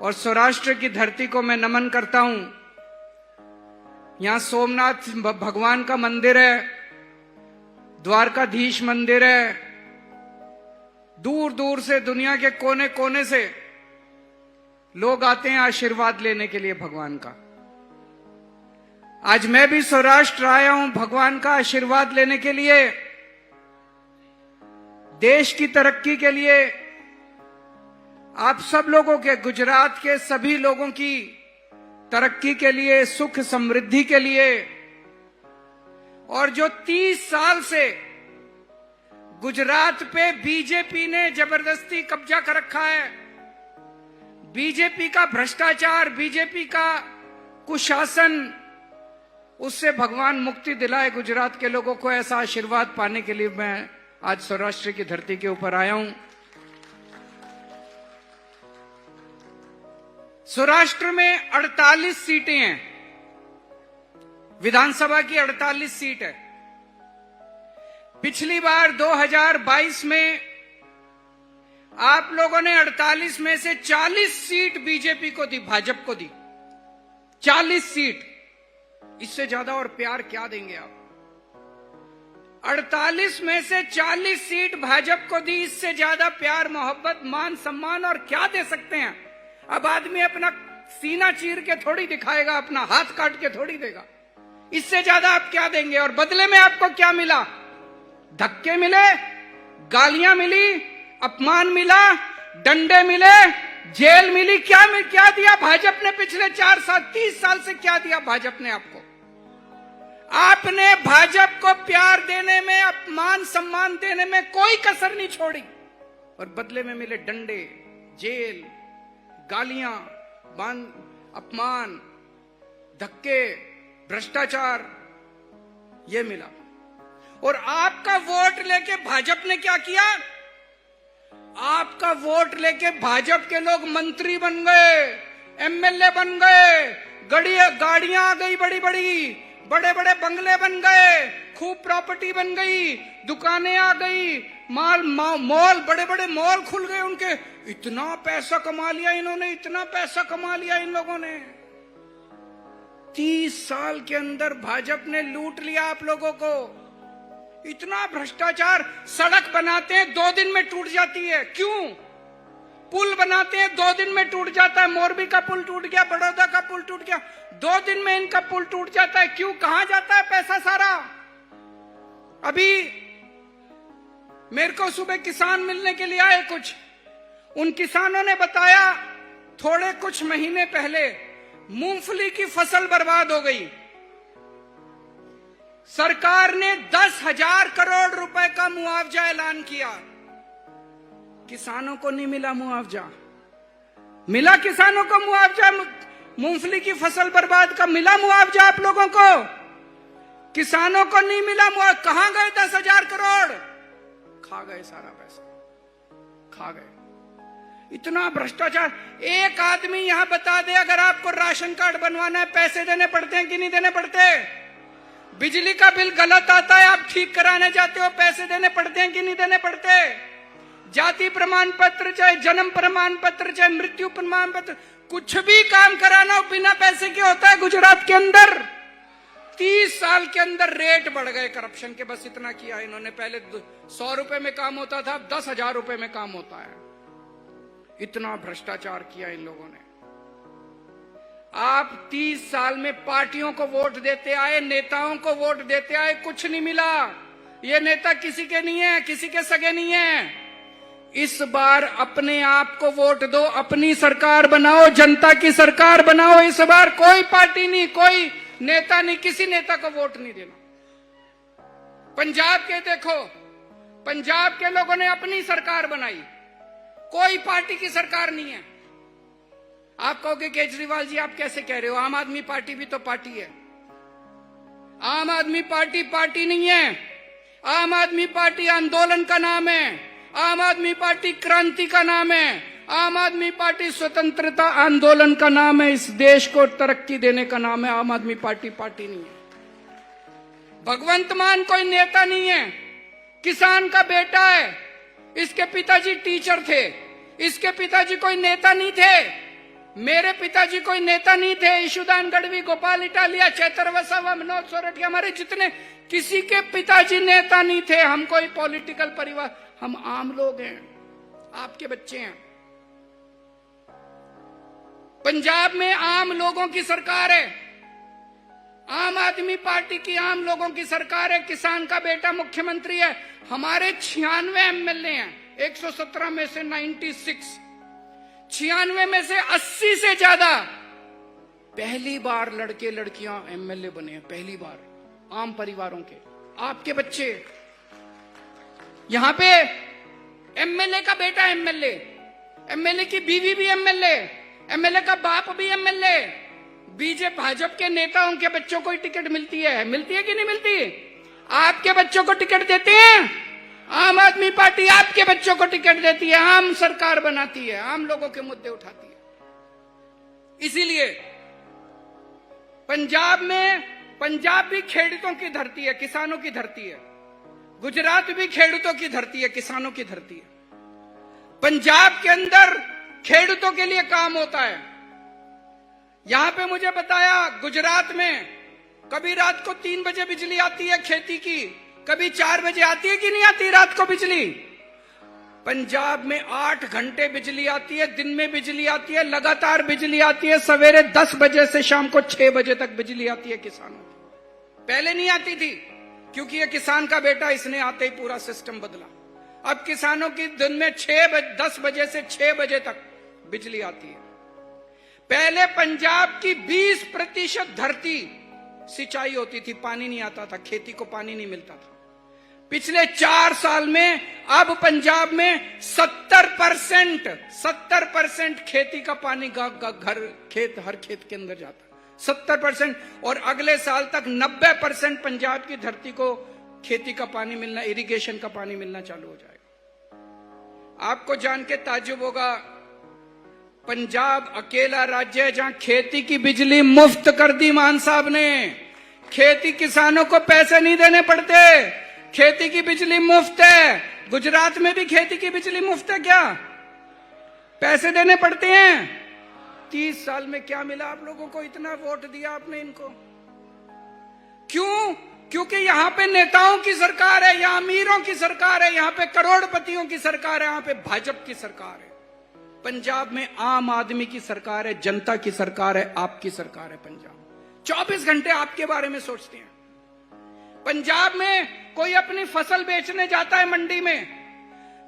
और सौराष्ट्र की धरती को मैं नमन करता हूं। यहां सोमनाथ भगवान का मंदिर है, द्वारकाधीश मंदिर है। दूर दूर से, दुनिया के कोने कोने से लोग आते हैं आशीर्वाद लेने के लिए भगवान का। आज मैं भी सौराष्ट्र आया हूं भगवान का आशीर्वाद लेने के लिए, देश की तरक्की के लिए, आप सब लोगों के, गुजरात के सभी लोगों की तरक्की के लिए, सुख समृद्धि के लिए। और जो 30 साल से गुजरात पे बीजेपी ने जबरदस्ती कब्जा कर रखा है, बीजेपी का भ्रष्टाचार, बीजेपी का कुशासन, उससे भगवान मुक्ति दिलाए गुजरात के लोगों को। ऐसा आशीर्वाद पाने के लिए मैं आज सौराष्ट्र की धरती के ऊपर आया हूं। सौराष्ट्र में 48 सीटें हैं, विधानसभा की 48 सीट है। पिछली बार 2022 में आप लोगों ने 48 में से 40 सीट बीजेपी को दी, भाजपा को दी 40 सीट। इससे ज्यादा और प्यार क्या देंगे आप? 48 में से 40 सीट भाजपा को दी, इससे ज्यादा प्यार, मोहब्बत, मान सम्मान और क्या दे सकते हैं? अब आदमी अपना सीना चीर के थोड़ी दिखाएगा, अपना हाथ काट के थोड़ी देगा। इससे ज्यादा आप क्या देंगे? और बदले में आपको क्या मिला? धक्के मिले, गालियां मिली, अपमान मिला, डंडे मिले, जेल मिली। क्या दिया भाजपा ने पिछले 4 साल, 30 साल से क्या दिया भाजपा ने आपको? आपने भाजपा को प्यार देने में, अपमान सम्मान देने में कोई कसर नहीं छोड़ी, और बदले में मिले डंडे, जेल, गालियां, अपमान, धक्के, भ्रष्टाचार, ये मिला। और आपका वोट लेके भाजपा ने क्या किया? आपका वोट लेके भाजपा के लोग मंत्री बन गए, एमएलए बन गए, गाड़ियां आ गई बड़ी बड़ी, बड़े बड़े बंगले बन गए, खूब प्रॉपर्टी बन गई, दुकानें आ गई, मॉल, बड़े बड़े मॉल खुल गए उनके। इतना पैसा कमा लिया इन्होंने, इतना पैसा कमा लिया इन लोगों ने। 30 साल के अंदर भाजपा ने लूट लिया आप लोगों को। इतना भ्रष्टाचार। सड़क बनाते हैं 2 दिन में टूट जाती है, क्यों? पुल बनाते हैं 2 दिन में टूट जाता है। मोरबी का पुल टूट गया, बड़ौदा का पुल टूट गया, 2 दिन में इनका पुल टूट जाता है। क्यों? कहां जाता है पैसा सारा? अभी मेरे को सुबह किसान मिलने के लिए आए कुछ, उन किसानों ने बताया थोड़े कुछ महीने पहले मूंगफली की फसल बर्बाद हो गई। सरकार ने 10,000 करोड़ रुपए का मुआवजा ऐलान किया, किसानों को नहीं मिला मुआवजा। मिला किसानों को मुआवजा? मूंगफली की फसल बर्बाद का मिला मुआवजा आप लोगों को? किसानों को नहीं मिला मुआवजा। कहां गए 10,000 करोड़? खा गए सारा पैसा, खा गए। इतना भ्रष्टाचार। एक आदमी यहां बता दे, अगर आपको राशन कार्ड बनवाना है पैसे देने पड़ते हैं कि नहीं देने पड़ते? बिजली का बिल गलत आता है, आप ठीक कराने जाते हो, पैसे देने पड़ते हैं कि नहीं देने पड़ते? जाति प्रमाण पत्र, चाहे जन्म प्रमाण पत्र, चाहे मृत्यु प्रमाण पत्र, कुछ भी काम कराना हो बिना पैसे के होता है गुजरात के अंदर। 30 साल के अंदर रेट बढ़ गए करप्शन के, बस इतना किया इन्होंने। पहले 100 रुपए में काम होता था, अब 10,000 रुपए में काम होता है। इतना भ्रष्टाचार किया इन लोगों ने। आप 30 साल में पार्टियों को वोट देते आए, नेताओं को वोट देते आए, कुछ नहीं मिला। ये नेता किसी के नहीं है, किसी के सगे नहीं है। इस बार अपने आप को वोट दो, अपनी सरकार बनाओ, जनता की सरकार बनाओ। इस बार कोई पार्टी नहीं, कोई नेता नहीं, किसी नेता को वोट नहीं देना। पंजाब के देखो, पंजाब के लोगों ने अपनी सरकार बनाई, कोई पार्टी की सरकार नहीं है। आप कहोगे केजरीवाल जी आप कैसे कह रहे हो? आम आदमी पार्टी भी तो पार्टी है। आम आदमी पार्टी पार्टी नहीं है। आम आदमी पार्टी आंदोलन का नाम है, आम आदमी पार्टी क्रांति का नाम है, आम आदमी पार्टी स्वतंत्रता आंदोलन का नाम है, इस देश को तरक्की देने का नाम है। आम आदमी पार्टी पार्टी नहीं है। भगवंत मान कोई नेता नहीं है, किसान का बेटा है। इसके पिताजी टीचर थे, इसके पिताजी कोई नेता नहीं थे। मेरे पिताजी कोई नेता नहीं थे। ईशुदान गढ़वी, गोपाल इटालिया, चैतर वसावा, मनोज सोरठिया, हमारे जितने, किसी के पिताजी नेता नहीं थे। हम कोई पॉलिटिकल परिवार, हम आम लोग हैं, आपके बच्चे हैं। पंजाब में आम लोगों की सरकार है, आम आदमी पार्टी की आम लोगों की सरकार है। किसान का बेटा मुख्यमंत्री है। हमारे 96 एमएलए हैं, 117 में से 96, 96 में से 80 से ज्यादा पहली बार लड़के लड़कियां एमएलए बने हैं, पहली बार, आम परिवारों के, आपके बच्चे। यहां पे एमएलए का बेटा एमएलए, एमएलए की बीवी भी एमएलए, एमएलए का बाप भी एमएलए। बीजेपी भाजपा के नेताओं के बच्चों को ही टिकट मिलती है कि नहीं मिलती? आपके बच्चों को टिकट देते हैं? आम आदमी पार्टी आपके बच्चों को टिकट देती है, आम सरकार बनाती है, आम लोगों के मुद्दे उठाती है। इसीलिए पंजाब भी खेडूतों की धरती है, किसानों की धरती है। गुजरात भी खेडूतों की धरती है, किसानों की धरती है। पंजाब के अंदर खेडूतों के लिए काम होता है। यहां पे मुझे बताया, गुजरात में कभी रात को 3 बजे बिजली आती है खेती की, कभी 4 बजे आती है कि नहीं आती रात को बिजली। पंजाब में 8 घंटे बिजली आती है, दिन में बिजली आती है, लगातार बिजली आती है। सवेरे 10 बजे से शाम को 6 बजे तक बिजली आती है किसानों की। पहले नहीं आती थी, क्योंकि ये किसान का बेटा, इसने आते ही पूरा सिस्टम बदला। अब किसानों की दिन में 10 बजे से 6 बजे तक बिजली आती है। पहले पंजाब की 20% धरती सिंचाई होती थी, पानी नहीं आता था, खेती को पानी नहीं मिलता था। पिछले 4 साल में अब पंजाब में 70% खेती का पानी हर खेत के अंदर जाता है, 70%। और अगले साल तक 90% पंजाब की धरती को खेती का पानी मिलना, इरिगेशन का पानी मिलना चालू हो जाएगा। आपको जान के ताज्जुब होगा, पंजाब अकेला राज्य है जहां खेती की बिजली मुफ्त कर दी मान साहब ने। खेती किसानों को पैसे नहीं देने पड़ते, खेती की बिजली मुफ्त है। गुजरात में भी खेती की बिजली मुफ्त है क्या? पैसे देने पड़ते हैं। 30 साल में क्या मिला आप लोगों को? इतना वोट दिया आपने इनको, क्यों? क्योंकि यहां पे नेताओं की सरकार है, यहां अमीरों की सरकार है, यहां पे करोड़पतियों की सरकार है, यहां पे भाजपा की सरकार है। पंजाब में आम आदमी की सरकार है, जनता की सरकार है, आपकी सरकार है। पंजाब 24 घंटे आपके बारे में सोचते हैं। पंजाब में कोई अपनी फसल बेचने जाता है मंडी में,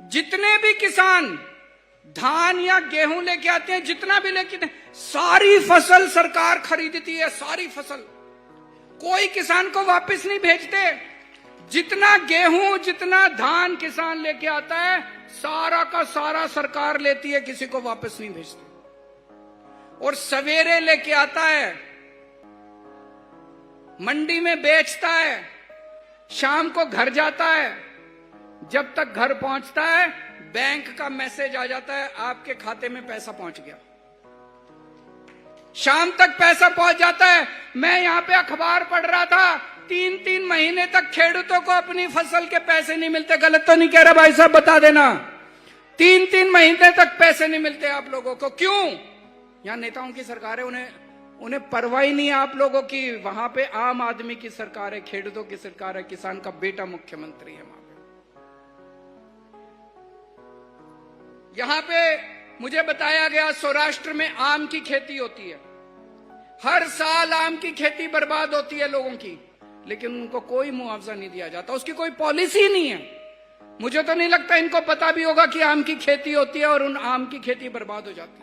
जितने भी किसान धान या गेहूं लेके आते हैं, जितना भी लेके, सारी फसल सरकार खरीदती है, सारी फसल। कोई किसान को वापस नहीं भेजते। जितना गेहूं, जितना धान किसान लेके आता है, सारा का सारा सरकार लेती है, किसी को वापस नहीं भेजती। और सवेरे लेके आता है, मंडी में बेचता है, शाम को घर जाता है। जब तक घर पहुंचता है, बैंक का मैसेज आ जाता है, आपके खाते में पैसा पहुंच गया। शाम तक पैसा पहुंच जाता है। मैं यहां पे अखबार पढ़ रहा था, 3-3 महीने तक खेडूतों को अपनी फसल के पैसे नहीं मिलते। गलत तो नहीं कह रहा भाई साहब, बता देना। 3-3 महीने तक पैसे नहीं मिलते आप लोगों को। क्यों? यहां नेताओं की सरकार है, उन्हें परवाह ही नहीं है आप लोगों की। वहां पे आम आदमी की सरकार है, खेडूतों की सरकार है, किसान का बेटा मुख्यमंत्री है वहां पे। यहां पे मुझे बताया गया, सौराष्ट्र में आम की खेती होती है। हर साल आम की खेती बर्बाद होती है लोगों की, लेकिन उनको कोई मुआवजा नहीं दिया जाता, उसकी कोई पॉलिसी नहीं है। मुझे तो नहीं लगता इनको पता भी होगा कि आम की खेती होती है और उन आम की खेती बर्बाद हो जाती है।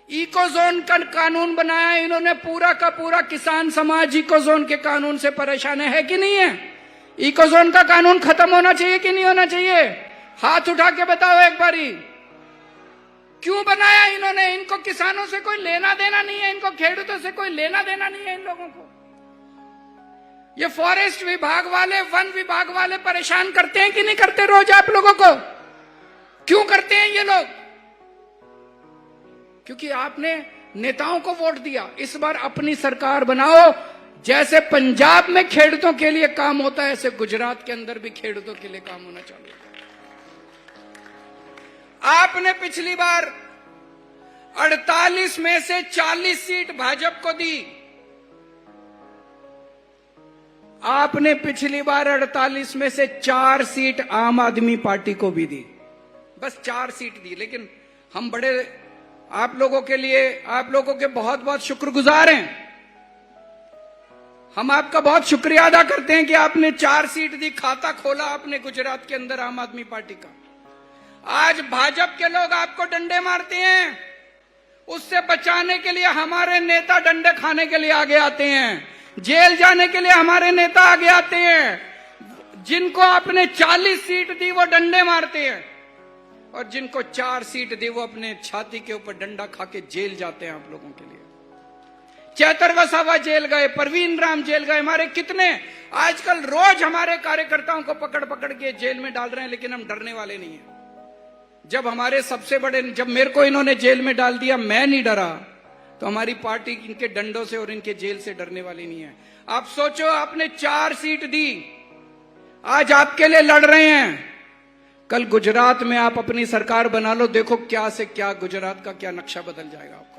इकोजोन का कानून बनाया इन्होंने, पूरा का पूरा किसान समाज इकोजोन के कानून से परेशान है कि नहीं है? इकोजोन का कानून खत्म होना चाहिए कि नहीं होना चाहिए? हाथ उठा के बताओ एक बारी। क्यों बनाया इन्होंने? इनको किसानों से कोई लेना देना नहीं है, इनको खेडूतों से कोई लेना देना नहीं है इन लोगों को। ये फॉरेस्ट विभाग वाले, वन विभाग वाले परेशान करते हैं कि नहीं करते रोज आप लोगों को? क्यों करते हैं ये लोग? क्योंकि आपने नेताओं को वोट दिया। इस बार अपनी सरकार बनाओ। जैसे पंजाब में खेडूतों के लिए काम होता है, ऐसे गुजरात के अंदर भी खेडूतों के लिए काम होना चाहिए। आपने पिछली बार 48 में से 40 सीट भाजपा को दी। आपने पिछली बार 48 में से 4 सीट आम आदमी पार्टी को भी दी, बस 4 सीट दी। लेकिन हम बड़े आप लोगों के लिए, आप लोगों के बहुत बहुत शुक्रगुजार हैं। हम आपका बहुत शुक्रिया अदा करते हैं कि आपने 4 सीट दी, खाता खोला आपने गुजरात के अंदर आम आदमी पार्टी का। आज भाजपा के लोग आपको डंडे मारते हैं, उससे बचाने के लिए हमारे नेता डंडे खाने के लिए आगे आते हैं, जेल जाने के लिए हमारे नेता आगे आते हैं। जिनको आपने 40 सीट दी वो डंडे मारते हैं, और जिनको 4 सीट दी वो अपने छाती के ऊपर डंडा खा के जेल जाते हैं आप लोगों के लिए। चैतर वसावा जेल गए, परवीन राम जेल गए, हमारे कितने आजकल रोज हमारे कार्यकर्ताओं को पकड़ पकड़ के जेल में डाल रहे हैं, लेकिन हम डरने वाले नहीं हैं। जब हमारे सबसे बड़े, जब मेरे को इन्होंने जेल में डाल दिया, मैं नहीं डरा, तो हमारी पार्टी इनके डंडों से और इनके जेल से डरने वाली नहीं है। आप सोचो, आपने 4 सीट दी, आज आपके लिए लड़ रहे हैं। कल गुजरात में आप अपनी सरकार बना लो, देखो क्या से क्या गुजरात का क्या नक्शा बदल जाएगा आपका।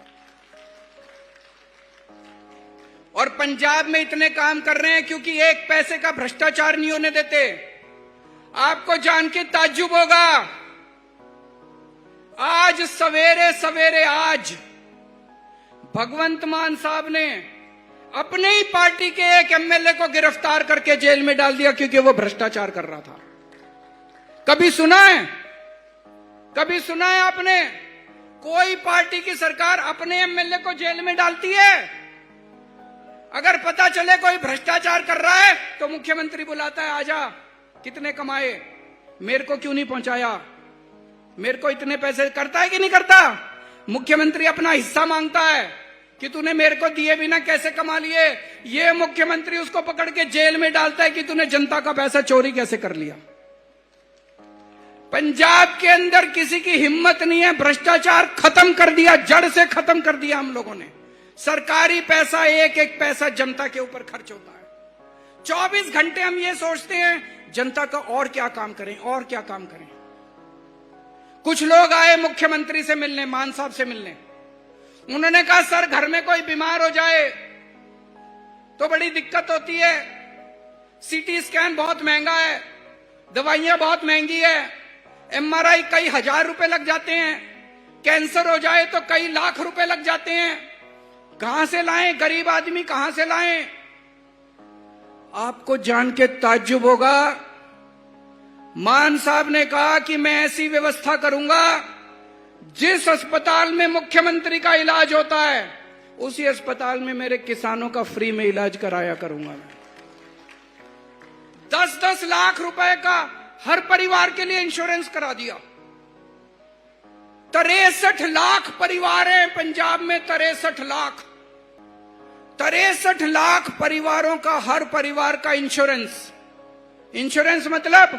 और पंजाब में इतने काम कर रहे हैं क्योंकि एक पैसे का भ्रष्टाचार नहीं होने देते। आपको जान के ताज्जुब होगा, आज सवेरे सवेरे आज भगवंत मान साहब ने अपने ही पार्टी के एक एमएलए को गिरफ्तार करके जेल में डाल दिया क्योंकि वो भ्रष्टाचार कर रहा था। कभी सुना है, कभी सुना है आपने कोई पार्टी की सरकार अपने एमएलए को जेल में डालती है? अगर पता चले कोई भ्रष्टाचार कर रहा है तो मुख्यमंत्री बुलाता है, आजा, कितने कमाए, मेरे को क्यों नहीं पहुंचाया, मेरे को इतने पैसे, करता है कि नहीं करता? मुख्यमंत्री अपना हिस्सा मांगता है कि तूने मेरे को दिए बिना कैसे कमा लिए। ये मुख्यमंत्री उसको पकड़ के जेल में डालता है कि तूने जनता का पैसा चोरी कैसे कर लिया। पंजाब के अंदर किसी की हिम्मत नहीं है, भ्रष्टाचार खत्म कर दिया, जड़ से खत्म कर दिया हम लोगों ने। सरकारी पैसा, एक एक पैसा जनता के ऊपर खर्च होता है। 24 घंटे हम ये सोचते हैं जनता का और क्या काम करें, और क्या काम करें। कुछ लोग आए मुख्यमंत्री से मिलने, मान साहब से मिलने, उन्होंने कहा सर घर में कोई बीमार हो जाए तो बड़ी दिक्कत होती है, सीटी स्कैन बहुत महंगा है, दवाइयां बहुत महंगी है, एमआरआई कई हजार रुपए लग जाते हैं, कैंसर हो जाए तो कई लाख रुपए लग जाते हैं, कहां से लाएं, गरीब आदमी कहां से लाएं। आपको जान के ताज्जुब होगा, मान साहब ने कहा कि मैं ऐसी व्यवस्था करूंगा जिस अस्पताल में मुख्यमंत्री का इलाज होता है उसी अस्पताल में मेरे किसानों का फ्री में इलाज कराया करूंगा। मैं 10-10 लाख रुपए का हर परिवार के लिए इंश्योरेंस करा दिया। 63 लाख परिवार हैं पंजाब में, 63 लाख परिवारों का, हर परिवार का इंश्योरेंस। इंश्योरेंस मतलब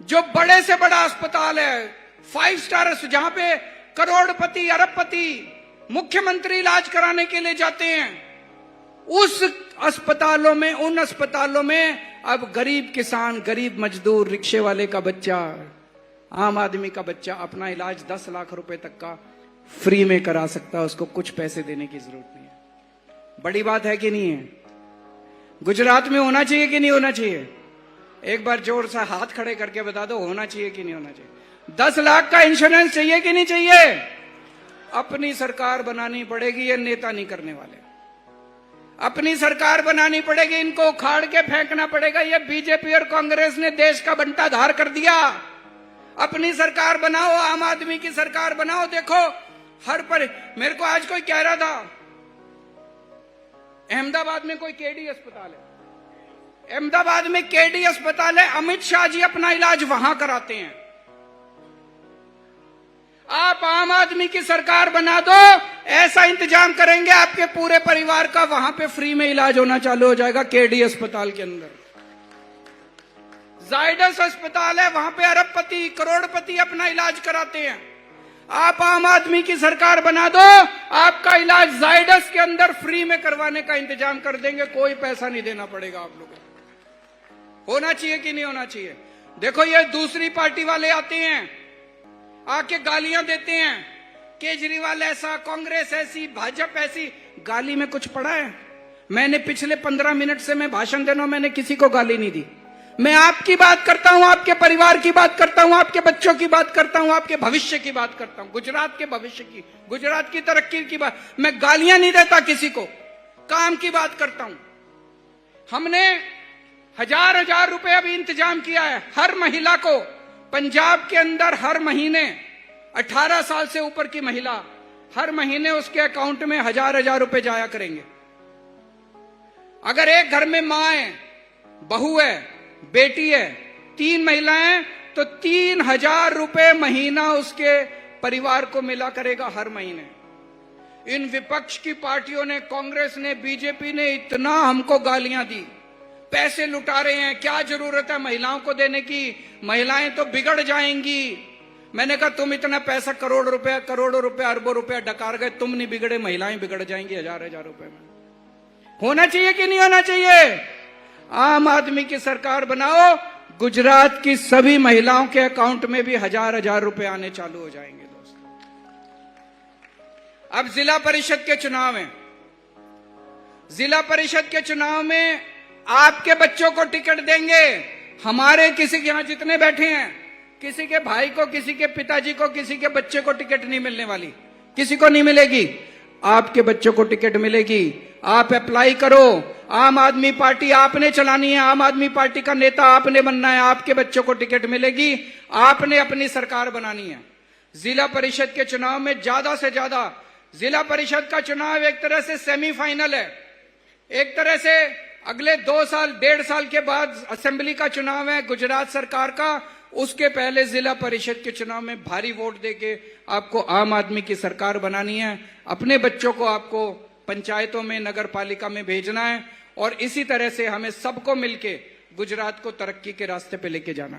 जो बड़े से बड़ा अस्पताल है, 5 स्टार, जहां पे करोड़पति अरबपति मुख्यमंत्री इलाज कराने के लिए जाते हैं, उस अस्पतालों में, उन अस्पतालों में अब गरीब किसान, गरीब मजदूर, रिक्शे वाले का बच्चा, आम आदमी का बच्चा अपना इलाज 10 लाख रुपए तक का फ्री में करा सकता है, उसको कुछ पैसे देने की जरूरत नहीं है। बड़ी बात है कि नहीं है? गुजरात में होना चाहिए कि नहीं होना चाहिए? एक बार जोर से हाथ खड़े करके बता दो, होना चाहिए कि नहीं होना चाहिए? 10 लाख का इंश्योरेंस चाहिए कि नहीं चाहिए? अपनी सरकार बनानी पड़ेगी, ये नेता नहीं करने वाले। अपनी सरकार बनानी पड़ेगी, इनको उखाड़ के फेंकना पड़ेगा। ये बीजेपी और कांग्रेस ने देश का बंटाधार कर दिया। अपनी सरकार बनाओ, आम आदमी की सरकार बनाओ। देखो मेरे को आज कोई कह रहा था, अहमदाबाद में कोई केडी अस्पताल है, अहमदाबाद में केडी अस्पताल है, अमित शाह जी अपना इलाज वहां कराते हैं। आप आम आदमी की सरकार बना दो, ऐसा इंतजाम करेंगे आपके पूरे परिवार का वहां पे फ्री में इलाज होना चालू हो जाएगा। केडी अस्पताल के अंदर जायडस अस्पताल है, वहां पे अरबपति करोड़पति अपना इलाज कराते हैं। आप आम आदमी की सरकार बना दो, आपका इलाज जायडस के अंदर फ्री में करवाने का इंतजाम कर देंगे, कोई पैसा नहीं देना पड़ेगा आप लोगों को। होना चाहिए कि नहीं होना चाहिए? देखो ये दूसरी पार्टी वाले आते हैं, आके गालियां देते हैं केजरीवाल ऐसा, कांग्रेस ऐसी, भाजपा ऐसी। गाली में कुछ पड़ा है? मैंने पिछले 15 मिनट से मैं भाषण देना, मैंने किसी को गाली नहीं दी। मैं आपकी बात करता हूं, आपके परिवार की बात करता हूं, आपके बच्चों की बात करता हूं, आपके भविष्य की बात करता हूं, गुजरात के भविष्य की, गुजरात की तरक्की की बात। मैं गालियां नहीं देता किसी को, काम की बात करता हूं। हमने हजार रुपए अभी इंतजाम किया है हर महिला को। पंजाब के अंदर हर महीने 18 साल से ऊपर की महिला, हर महीने उसके अकाउंट में हजार रुपए जाया करेंगे। अगर एक घर में मां है, बहू है, बेटी है, 3 महिलाएं, तो 3000 रुपए महीना उसके परिवार को मिला करेगा हर महीने। इन विपक्ष की पार्टियों ने, कांग्रेस ने, बीजेपी ने इतना हमको गालियां दी, पैसे लुटा रहे हैं, क्या जरूरत है महिलाओं को देने की, महिलाएं तो बिगड़ जाएंगी। मैंने कहा तुम इतना पैसा करोड़ों रुपया, अरबों रुपया डकार गए, तुम नहीं बिगड़े, महिलाएं बिगड़ जाएंगी हजार रुपए में। होना चाहिए कि नहीं होना चाहिए? आम आदमी की सरकार बनाओ, गुजरात की सभी महिलाओं के अकाउंट में भी हजार रुपए आने चालू हो जाएंगे दोस्तों। अब जिला परिषद के चुनाव हैं। जिला परिषद के चुनाव में आपके बच्चों को टिकट देंगे। हमारे किसी के यहां जितने बैठे हैं, किसी के भाई को, किसी के पिताजी को, किसी के बच्चे को टिकट नहीं मिलने वाली, किसी को नहीं मिलेगी। आपके बच्चों को टिकट मिलेगी। आप अप्लाई करो। आम आदमी पार्टी आपने चलानी है, आम आदमी पार्टी का नेता आपने बनना है, आपके बच्चों को टिकट मिलेगी। आपने अपनी सरकार बनानी है। जिला परिषद के चुनाव में ज्यादा से ज्यादा, जिला परिषद का चुनाव एक तरह से सेमीफाइनल है। एक तरह से अगले 2 साल, 1.5 साल के बाद असेंबली का चुनाव है गुजरात सरकार का। उसके पहले जिला परिषद के चुनाव में भारी वोट देके आपको आम आदमी की सरकार बनानी है। अपने बच्चों को आपको पंचायतों में, नगर पालिका में भेजना है और इसी तरह से हमें सबको मिलके गुजरात को तरक्की के रास्ते पे लेके जाना है।